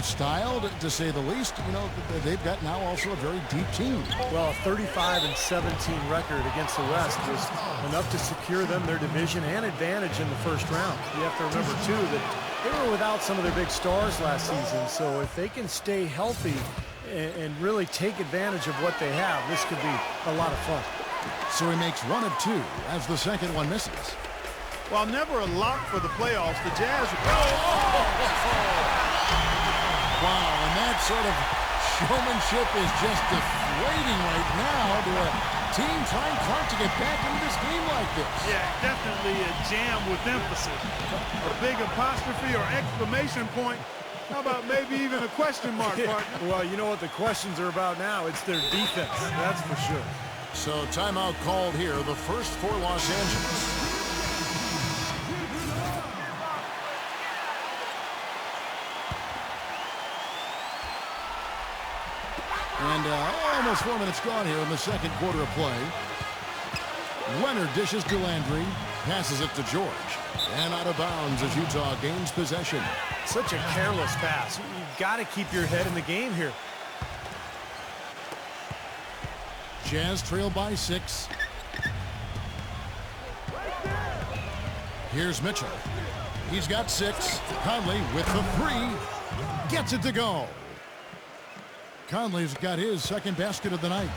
Styled, to say the least. You know, they've got now also a very deep team. Well, a 35-17 record against the West was enough to secure them their division and advantage in the first round. You have to remember, too, that they were without some of their big stars last season. So if they can stay healthy and really take advantage of what they have, this could be a lot of fun. So he makes 1 of 2 as the second one misses. While never a lock for the playoffs, the Jazz... Wow, and that sort of showmanship is just deflating right now to a team trying hard to get back into this game like this. Yeah, definitely a jam with emphasis. A big apostrophe or exclamation point. How about maybe even a question mark, partner? Well, you know what the questions are about now? It's their defense, that's for sure. So timeout called here, the first for Los Angeles. And almost 4 minutes gone here in the second quarter of play. Leonard dishes to Landry, passes it to George. And out of bounds as Utah gains possession. Such a careless pass. You've got to keep your head in the game here. Jazz trail by 6. Here's Mitchell. He's got 6. Conley with the 3. Gets it to go. Conley's got his second basket of the night.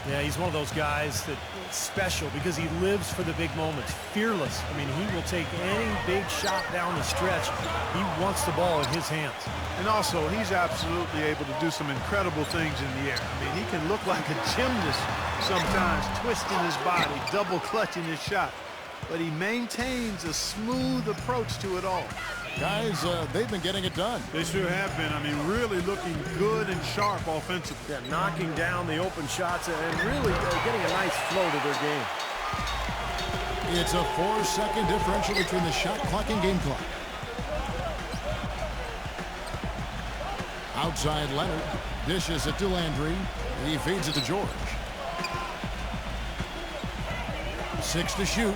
Yeah, he's one of those guys that's special because he lives for the big moments. Fearless. I mean, he will take any big shot down the stretch. He wants the ball in his hands. And also, he's absolutely able to do some incredible things in the air. I mean, he can look like a gymnast sometimes, twisting his body, double clutching his shot. But he maintains a smooth approach to it all. Guys, they've been getting it done. They sure have been. I mean, really looking good and sharp offensively. Yeah, knocking down the open shots and really getting a nice flow to their game. It's a 4-second differential between the shot clock and game clock. Outside Leonard dishes it to Landry. He feeds it to George. 6 to shoot.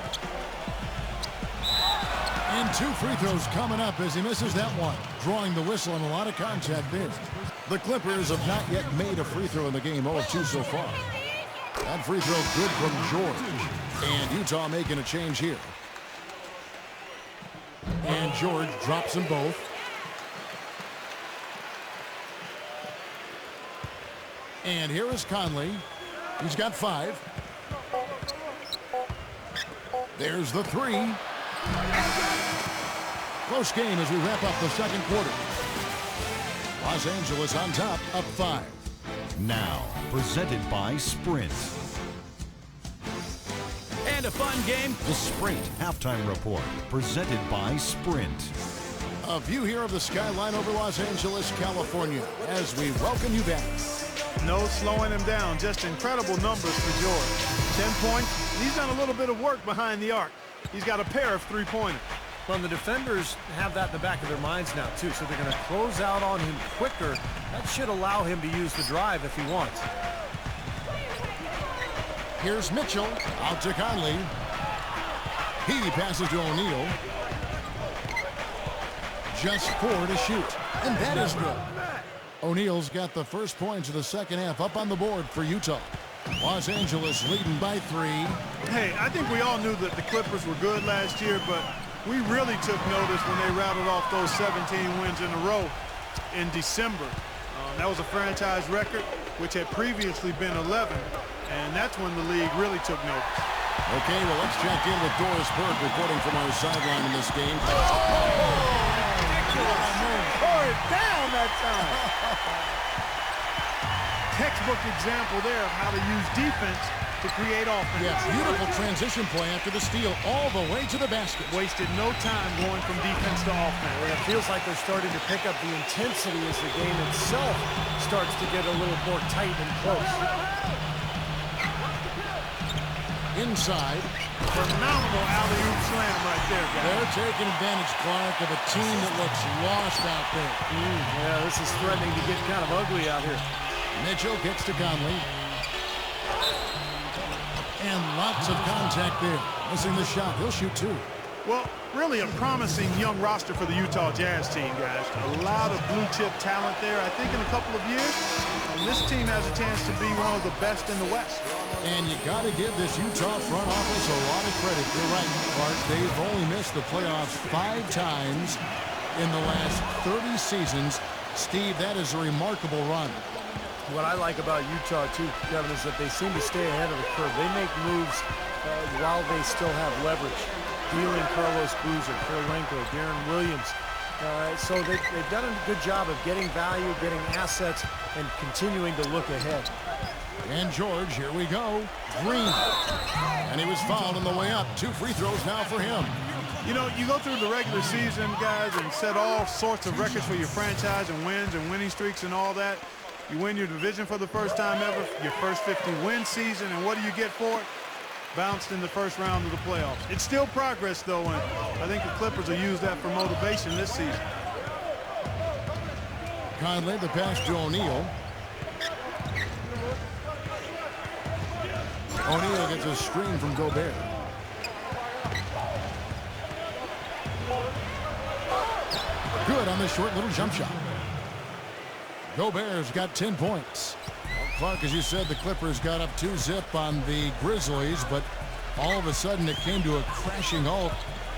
And 2 free throws coming up as he misses that one. Drawing the whistle and a lot of contact there. The Clippers have not yet made a free throw in the game. 0 of 2 so far. That free throw good from George. And Utah making a change here. And George drops them both. And here is Conley. He's got 5. There's the 3. Close game as we wrap up the second quarter. Los Angeles on top, up 5. Now, presented by Sprint. And a fun game. The Sprint Halftime Report, presented by Sprint. A view here of the skyline over Los Angeles, California, as we welcome you back. No slowing him down. Just incredible numbers for George. 10 points. He's done a little bit of work behind the arc. He's got a pair of 3-pointers. Well, the defenders have that in the back of their minds now, too, so they're going to close out on him quicker. That should allow him to use the drive if he wants. Here's Mitchell, out to Conley. He passes to O'Neal. Just 4 to shoot, and that is good. O'Neal's got the first points of the second half up on the board for Utah. Los Angeles leading by 3. Hey, I think we all knew that the Clippers were good last year, but we really took notice when they rattled off those 17 wins in a row in December. That was a franchise record, which had previously been 11, and that's when the league really took notice. Okay, well, let's check in with Doris Burke reporting from our sideline in this game. Tore it down that time. Textbook example there of how to use defense to create offense. Yeah, beautiful transition play after the steal all the way to the basket. Wasted no time going from defense to offense. Well, it feels like they're starting to pick up the intensity as the game itself starts to get a little more tight and close. Inside. Phenomenal alley-oop slam right there, guys. They're taking advantage, Clark, of a team that looks lost out there. Yeah, this is threatening to get kind of ugly out here. Mitchell gets to Conley. And lots of contact there. Missing the shot. He'll shoot 2. Well, really a promising young roster for the Utah Jazz team, guys. A lot of blue-chip talent there. I think in a couple of years, this team has a chance to be one of the best in the West. And you got to give this Utah front office a lot of credit. You're right, Clark. They've only missed the playoffs 5 times in the last 30 seasons. Steve, that is a remarkable run. What I like about Utah, too, Kevin, is that they seem to stay ahead of the curve. They make moves while they still have leverage. Dealing Carlos Boozer, Kirilenko, Darren Williams. So they've done a good job of getting value, getting assets, and continuing to look ahead. And George, here we go. Green. And he was fouled on the way up. 2 free throws now for him. You know, you go through the regular season, guys, and set all sorts of records for your franchise and wins and winning streaks and all that. You win your division for the first time ever, your first 50-win season, and what do you get for it? Bounced in the first round of the playoffs. It's still progress, though, and I think the Clippers will use that for motivation this season. Conley, the pass to O'Neal. O'Neal gets a screen from Gobert. Good on the short little jump shot. Gobert's got 10 points. Clark, as you said, the Clippers got up 2-zip on the Grizzlies, but all of a sudden it came to a crashing halt.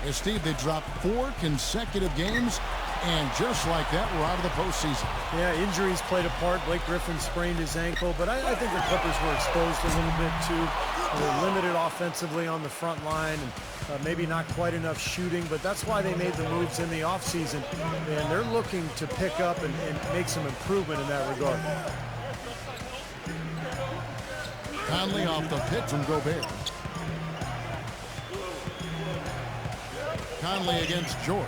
As Steve, they dropped 4 consecutive games, and just like that, we're out of the postseason. Yeah, injuries played a part. Blake Griffin sprained his ankle, but I think the Clippers were exposed a little bit too. They were limited offensively on the front line, and maybe not quite enough shooting, but that's why they made the moves in the offseason, and they're looking to pick up and make some improvement in that regard. Conley off the pick from Gobert. Conley against George.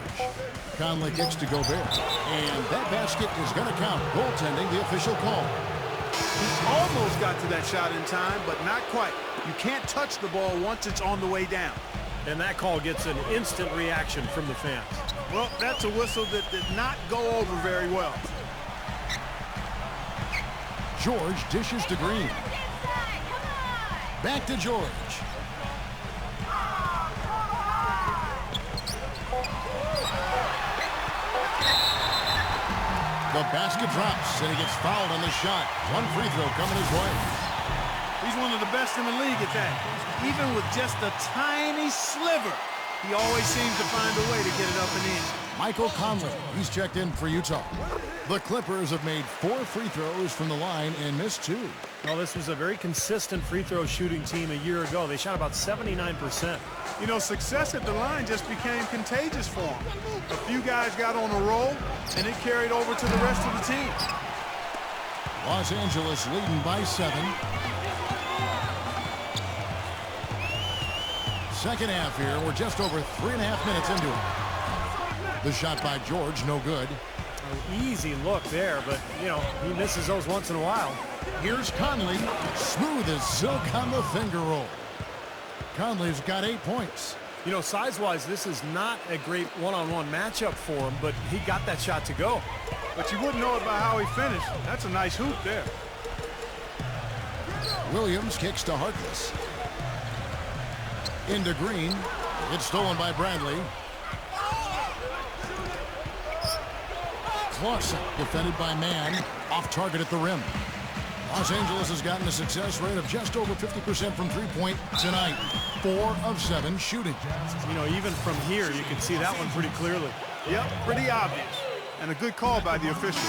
Conley kicks to Gobert. And that basket is going to count. Goaltending, the official call. He almost got to that shot in time, but not quite. You can't touch the ball once it's on the way down. And that call gets an instant reaction from the fans. Well, that's a whistle that did not go over very well. George dishes to Green. Back to George. The basket drops, and he gets fouled on the shot. 1 free throw coming his way. He's one of the best in the league at that. Even with just a tiny sliver, he always seems to find a way to get it up and in. Michael Conley, he's checked in for Utah. The Clippers have made 4 free throws from the line and missed 2. Well, this was a very consistent free throw shooting team a year ago. They shot about 79%. You know, success at the line just became contagious for them. A few guys got on a roll, and it carried over to the rest of the team. Los Angeles leading by 7. Second half here. We're just over 3.5 minutes into it. The shot by George, no good. Easy look there, but, you know, he misses those once in a while. Here's Conley. Smooth as silk on the finger roll. Conley's got 8 points. You know, size-wise, this is not a great one-on-one matchup for him, but he got that shot to go. But you wouldn't know it by how he finished. That's a nice hoop there. Williams kicks to Harkless. Into Green. It's stolen by Bradley. Clausen defended by Mann. Off target at the rim. Los Angeles has gotten a success rate of just over 50% from three-point tonight. 4 of 7 shooting. You know, even from here, you can see that one pretty clearly. Yep, pretty obvious. And a good call by the officials.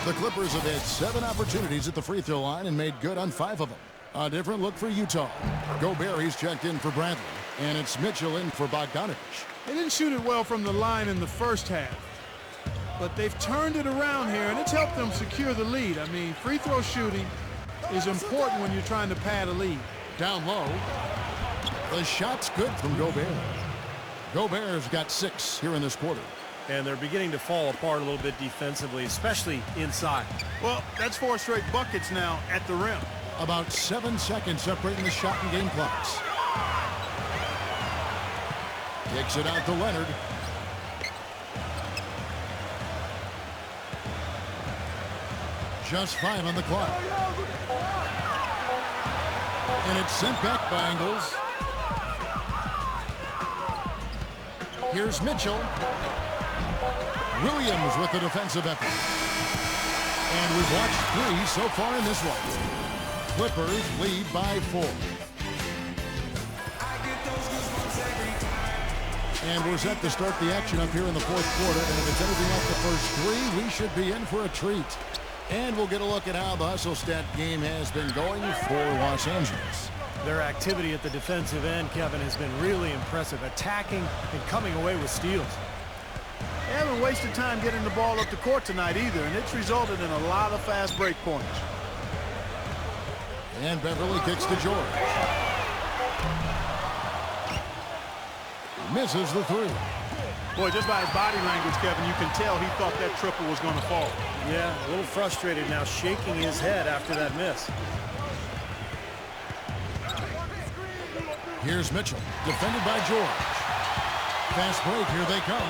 The Clippers have had 7 opportunities at the free throw line and made good on 5 of them. A different look for Utah. Gobert's checked in for Bradley. And it's Mitchell in for Bogdanovich. They didn't shoot it well from the line in the first half. But they've turned it around here, and it's helped them secure the lead. I mean, free throw shooting is important when you're trying to pad a lead. Down low. The shot's good from Gobert. Gobert's got 6 here in this quarter. And they're beginning to fall apart a little bit defensively, especially inside. Well, that's 4 straight buckets now at the rim. About 7 seconds separating the shot and game clocks. Kicks it out to Leonard. Just 5 on the clock. And it's sent back by Ingles. Here's Mitchell. Williams with the defensive effort. And we've watched 3 so far in this one. Clippers lead by 4. And we're set to start the action up here in the fourth quarter. And if it's anything like the first 3, we should be in for a treat. And we'll get a look at how the hustle stat game has been going for Los Angeles. Their activity at the defensive end, Kevin, has been really impressive, attacking and coming away with steals. They haven't wasted time getting the ball up the court tonight either, and it's resulted in a lot of fast break points. And Beverly kicks to George. Misses the 3. Boy, just by his body language, Kevin, you can tell he thought that triple was going to fall. Yeah, a little frustrated now, shaking his head after that miss. Here's Mitchell, defended by George. Fast break, here they come.